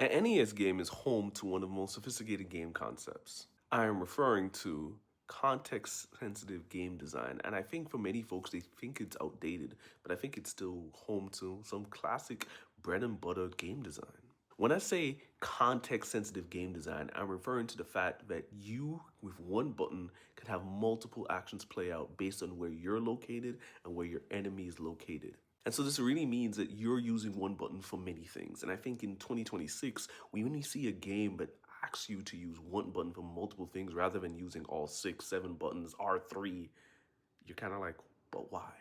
An NES game is home to one of the most sophisticated game concepts. I am referring to context-sensitive game design, and I think for many folks they think it's outdated, but I think it's still home to some classic bread and butter game design. When I say context-sensitive game design, I'm referring to the fact that you, with one button, can have multiple actions play out based on where you're located and where your enemy is located. And so this really means that you're using one button for many things. And I think in 2026, we only see a game that asks you to use one button for multiple things rather than using all six, seven buttons, R3. You're kind of like, but why?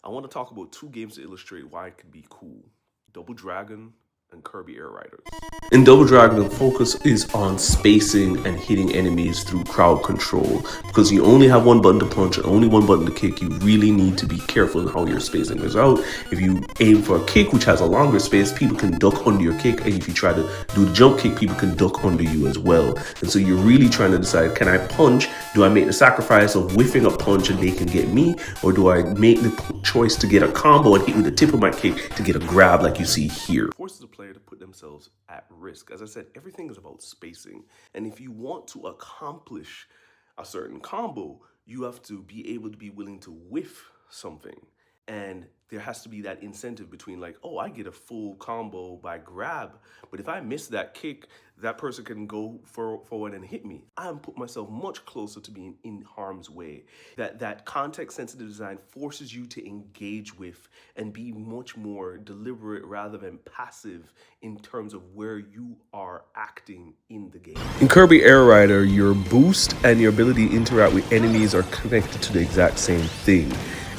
I want to talk about two games to illustrate why it could be cool: Double Dragon and Kirby Air Riders. In Double Dragon, the focus is on spacing and hitting enemies through crowd control. Because you only have one button to punch and only one button to kick, you really need to be careful in how you're spacing this out. If you aim for a kick, which has a longer space, people can duck under your kick. And if you try to do the jump kick, people can duck under you as well. And so you're really trying to decide, can I punch? Do I make the sacrifice of whiffing a punch and they can get me? Or do I make the choice to get a combo and hit with the tip of my kick to get a grab like you see here? It forces the player to put themselves at risk. As I said, everything is about spacing. And if you want to accomplish a certain combo, you have to be able to be willing to whiff something. And there has to be that incentive between, like, oh, I get a full combo by grab, but if I miss that kick, that person can go forward and hit me. I'm put myself much closer to being in harm's way. That context-sensitive design forces you to engage with and be much more deliberate rather than passive in terms of where you are acting in the game. In Kirby Air Rider, your boost and your ability to interact with enemies are connected to the exact same thing.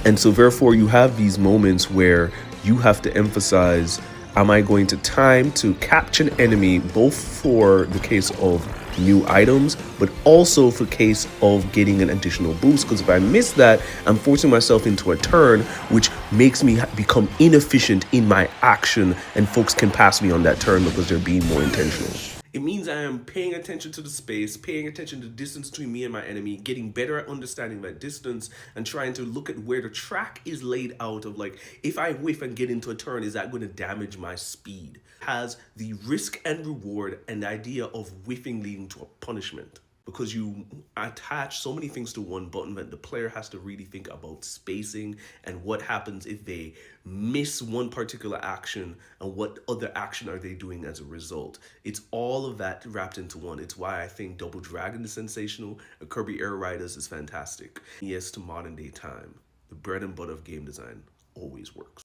And so therefore you have these moments where you have to emphasize, am I going to time to capture an enemy, both for the case of new items, but also for the case of getting an additional boost? Because if I miss that, I'm forcing myself into a turn, which makes me become inefficient in my action, and folks can pass me on that turn because they're being more intentional. It means I am paying attention to the space, paying attention to the distance between me and my enemy, getting better at understanding that distance, and trying to look at where the track is laid out of, like, if I whiff and get into a turn, is that going to damage my speed? Has the risk and reward and the idea of whiffing leading to a punishment. Because you attach so many things to one button that the player has to really think about spacing and what happens if they miss one particular action and what other action are they doing as a result. It's all of that wrapped into one. It's why I think Double Dragon is sensational and Kirby Air Riders is fantastic. Yes, to modern day time, the bread and butter of game design always works.